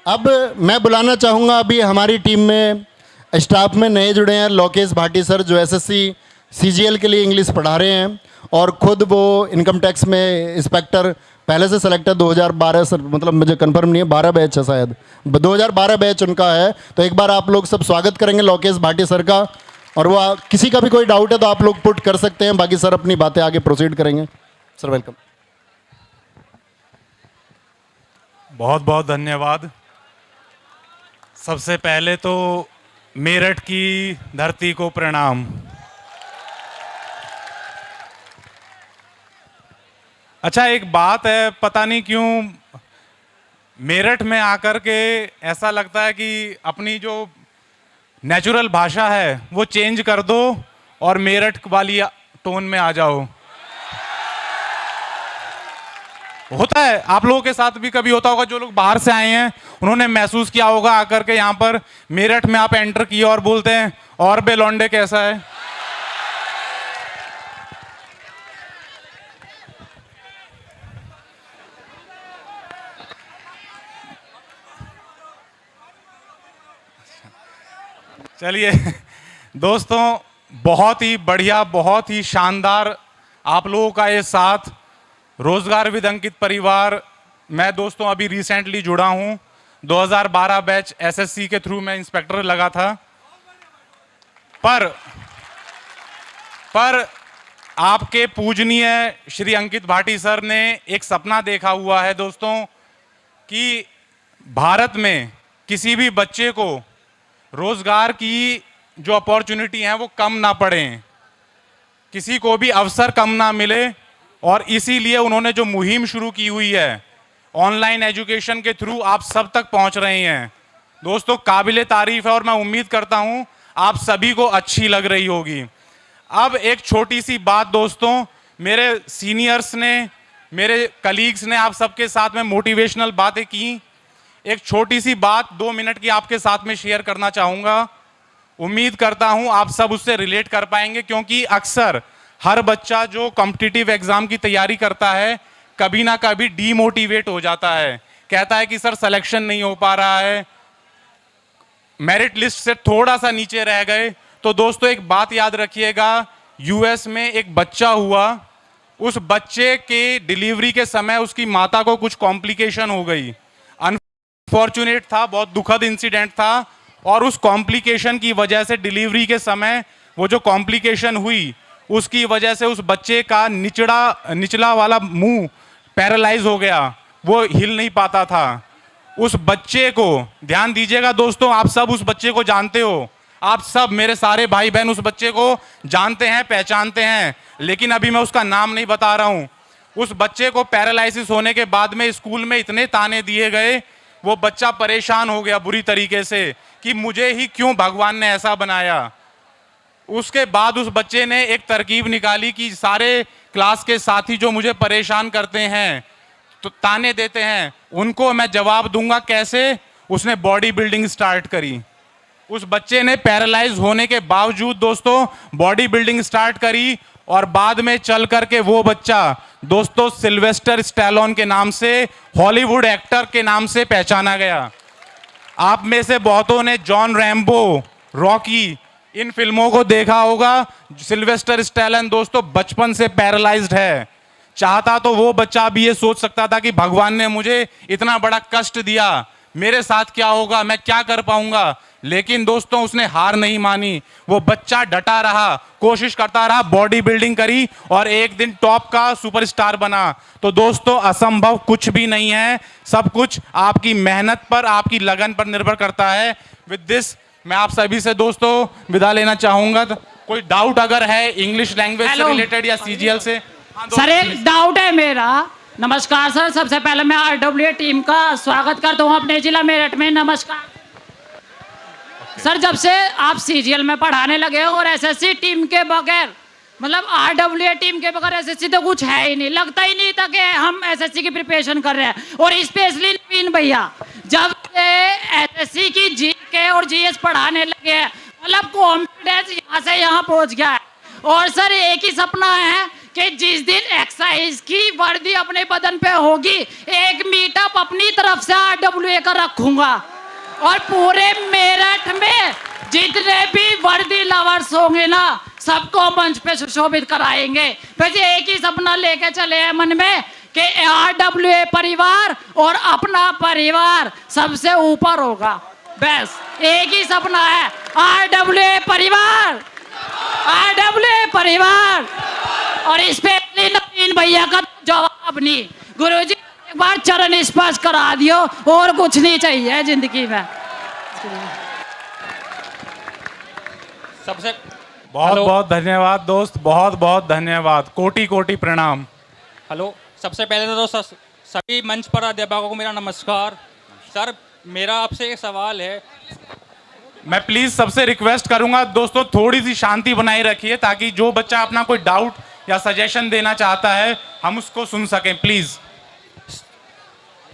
अब मैं बुलाना चाहूँगा, अभी हमारी टीम में स्टाफ में नए जुड़े हैं लोकेश भाटी सर, जो एसएससी सीजीएल के लिए इंग्लिश पढ़ा रहे हैं और ख़ुद वो इनकम टैक्स में इंस्पेक्टर पहले से सेलेक्टर 2012 सर, मतलब मुझे कंफर्म नहीं है, 12 बैच है शायद, 2012 बैच उनका है। तो एक बार आप लोग सब स्वागत करेंगे लोकेश भाटी सर का। और वो किसी का भी कोई डाउट है तो आप लोग पुट कर सकते हैं, बाकी सर अपनी बातें आगे प्रोसीड करेंगे। Sir welcome. बहुत बहुत धन्यवाद। सबसे पहले तो मेरठ की धरती को प्रणाम। अच्छा, एक बात है, पता नहीं क्यों मेरठ में आकर के ऐसा लगता है कि अपनी जो नेचुरल भाषा है वो चेंज कर दो और मेरठ वाली टोन में आ जाओ। होता है, आप लोगों के साथ भी कभी होता होगा, जो लोग बाहर से आए हैं उन्होंने महसूस किया होगा आकर के यहाँ पर मेरठ में आप एंटर किए और बोलते हैं और बे लौंडे कैसा है। चलिए दोस्तों, बहुत ही बढ़िया, बहुत ही शानदार आप लोगों का ये साथ। रोजगार विद अंकित परिवार, मैं दोस्तों अभी रिसेंटली जुड़ा हूँ। 2012 बैच एसएससी के थ्रू मैं इंस्पेक्टर लगा था। पर आपके पूजनीय श्री अंकित भाटी सर ने एक सपना देखा हुआ है दोस्तों कि भारत में किसी भी बच्चे को रोजगार की जो अपॉर्चुनिटी है वो कम ना पड़े, किसी को भी अवसर कम ना मिले। और इसीलिए उन्होंने जो मुहिम शुरू की हुई है ऑनलाइन एजुकेशन के थ्रू आप सब तक पहुंच रहे हैं दोस्तों, काबिले तारीफ है और मैं उम्मीद करता हूं आप सभी को अच्छी लग रही होगी। अब एक छोटी सी बात दोस्तों, मेरे सीनियर्स ने, मेरे कलीग्स ने आप सबके साथ में मोटिवेशनल बातें की। एक छोटी सी बात 2 मिनट की आपके साथ में शेयर करना चाहूँगा। उम्मीद करता हूँ आप सब उससे रिलेट कर पाएंगे, क्योंकि अक्सर हर बच्चा जो कॉम्पिटिटिव एग्जाम की तैयारी करता है कभी ना कभी डीमोटिवेट हो जाता है, कहता है कि सर सिलेक्शन नहीं हो पा रहा है, मेरिट लिस्ट से थोड़ा सा नीचे रह गए। तो दोस्तों एक बात याद रखिएगा, यूएस में एक बच्चा हुआ, उस बच्चे के डिलीवरी के समय उसकी माता को कुछ कॉम्प्लिकेशन हो गई। अनफॉर्चुनेट था, बहुत दुखद इंसिडेंट था, और उस कॉम्प्लिकेशन की वजह से डिलीवरी के समय वो जो कॉम्प्लिकेशन हुई उसकी वजह से उस बच्चे का निचला वाला मुंह पैरालाइज हो गया, वो हिल नहीं पाता था। उस बच्चे को, ध्यान दीजिएगा दोस्तों, आप सब उस बच्चे को जानते हो, आप सब मेरे सारे भाई बहन उस बच्चे को जानते हैं, पहचानते हैं, लेकिन अभी मैं उसका नाम नहीं बता रहा हूं। उस बच्चे को पैरालिसिस होने के बाद में स्कूल में इतने ताने दिए गए, वो बच्चा परेशान हो गया बुरी तरीके से कि मुझे ही क्यों भगवान ने ऐसा बनाया। उसके बाद उस बच्चे ने एक तरकीब निकाली कि सारे क्लास के साथी जो मुझे परेशान करते हैं, तो ताने देते हैं, उनको मैं जवाब दूंगा कैसे। उसने बॉडी बिल्डिंग स्टार्ट करी। उस बच्चे ने पैरालाइज होने के बावजूद दोस्तों बॉडी बिल्डिंग स्टार्ट करी, और बाद में चल करके वो बच्चा दोस्तों सिल्वेस्टर स्टैलोन के नाम से, हॉलीवुड एक्टर के नाम से पहचाना गया। आप में से बहुतों ने जॉन रैम्बो, रॉकी, इन फिल्मों को देखा होगा। सिल्वेस्टर स्टैलोन दोस्तों बचपन से पैरालाइज्ड है। चाहता तो वो बच्चा भी ये सोच सकता था कि भगवान ने मुझे इतना बड़ा कष्ट दिया, मेरे साथ क्या होगा, मैं क्या कर पाऊंगा, लेकिन दोस्तों उसने हार नहीं मानी। वो बच्चा डटा रहा, कोशिश करता रहा, बॉडी बिल्डिंग करी और एक दिन टॉप का सुपरस्टार बना। तो दोस्तों असंभव कुछ भी नहीं है, सब कुछ आपकी मेहनत पर, आपकी लगन पर निर्भर करता है। विद दिस मैं आप सभी से दोस्तों विदा लेना चाहूंगा। तो कोई डाउट अगर है इंग्लिश लैंग्वेज से रिलेटेड या सीजीएल से? सर एक डाउट है मेरा। नमस्कार सर, सबसे पहले मैं आरडब्ल्यूए टीम का स्वागत करता हूँ अपने जिला मेरठ में। नमस्कार सर, जब से आप सीजीएल में पढ़ाने लगे हो और एसएससी टीम के बगैर, मतलब आरडब्ल्यूए टीम के बगैर एसएससी तो कुछ है ही नहीं, लगता ही नहीं था कि हम एसएससी की प्रिपरेशन कर रहे हैं। और स्पेशली नवीन भैया जब से एसएससी की जीके और जीएस पढ़ाने लगे हैं, मतलब कॉन्फिडेंस यहाँ से यहाँ पहुँच गया है। और सर एक ही सपना है कि जिस दिन एक्सरसाइज की वर्दी अपने बदन पे होगी, एक मीटअप अपनी तरफ से RWA का रखूंगा और पूरे मेरठ में जितने भी वर्दी लवर्स होंगे ना, सबको मंच पे सुशोभित कराएंगे। फिर एक ही सपना लेके चले हैं मन में कि RWA परिवार और अपना परिवार सबसे ऊपर होगा। बस एक ही सपना है, RWA परिवार, RWA परिवार। और इस पे नवीन भैया का जवाब नहीं, गुरुजी एक बार चरण स्पर्श करा दियो, और कुछ नहीं चाहिए जिंदगी में। सबसे बहुत बहुत धन्यवाद दोस्त, बहुत बहुत धन्यवाद, कोटि कोटि प्रणाम। हेलो, सबसे पहले तो सभी मंच पर अध्यापकों को मेरा नमस्कार। सर, मेरा आपसे एक सवाल है। मैं प्लीज सबसे रिक्वेस्ट करूंगा दोस्तों, थोड़ी सी शांति बनाए रखिए ताकि जो बच्चा अपना कोई डाउट या सजेशन देना चाहता है हम उसको सुन सकें, प्लीज।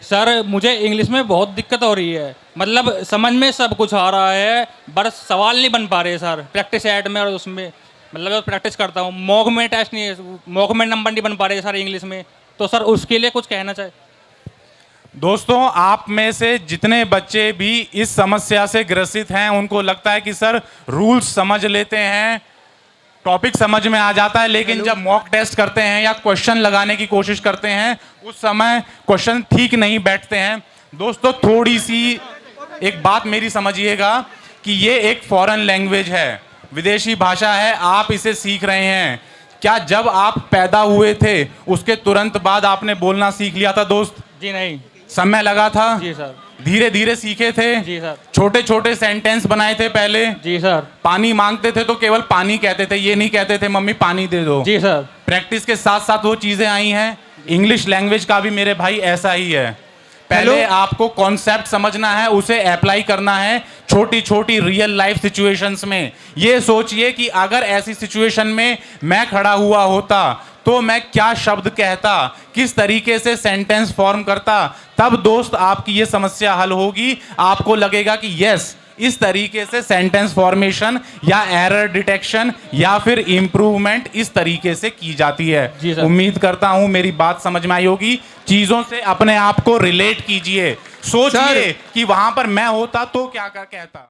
सर, मुझे इंग्लिश में बहुत दिक्कत हो रही है, मतलब समझ में सब कुछ आ रहा है, बस सवाल नहीं बन पा रहे सर। प्रैक्टिस एड में और उसमें मतलब प्रैक्टिस करता हूँ, मॉक में टेस्ट नहीं है, मॉक में नंबर नहीं बन पा रहे सर इंग्लिश में, तो सर उसके लिए कुछ कहना चाहिए। दोस्तों, आप में से जितने बच्चे भी इस समस्या से ग्रसित हैं उनको लगता है कि सर रूल्स समझ लेते हैं, टॉपिक समझ में आ जाता है, लेकिन जब मॉक टेस्ट करते हैं या क्वेश्चन लगाने की कोशिश करते हैं उस समय क्वेश्चन ठीक नहीं बैठते हैं। दोस्तों, थोड़ी सी एक बात मेरी समझिएगा कि ये एक फॉरेन लैंग्वेज है, विदेशी भाषा है, आप इसे सीख रहे हैं। क्या जब आप पैदा हुए थे उसके तुरंत बाद आपने बोलना सीख लिया था दोस्त? जी नहीं। समय लगा था? जी सर। धीरे धीरे सीखे थे? जी सर। छोटे छोटे सेंटेंस बनाए थे पहले? जी सर। पानी मांगते थे तो केवल पानी कहते थे, ये नहीं कहते थे मम्मी पानी दे दो? जी सर। प्रैक्टिस के साथ साथ वो चीजें आई हैं। इंग्लिश लैंग्वेज का भी मेरे भाई ऐसा ही है, पहले आपको कॉन्सेप्ट समझना है, उसे अप्लाई करना है छोटी छोटी रियल लाइफ सिचुएशंस में। ये सोचिए कि अगर ऐसी सिचुएशन में मैं खड़ा हुआ होता तो मैं क्या शब्द कहता, किस तरीके से सेंटेंस फॉर्म करता, तब दोस्त आपकी ये समस्या हल होगी। आपको लगेगा कि यस, इस तरीके से सेंटेंस फॉर्मेशन या एरर डिटेक्शन या फिर इंप्रूवमेंट इस तरीके से की जाती है। उम्मीद करता हूं मेरी बात समझ में आई होगी। चीजों से अपने आप को रिलेट कीजिए, सोचिए कि वहां पर मैं होता तो क्या कहता।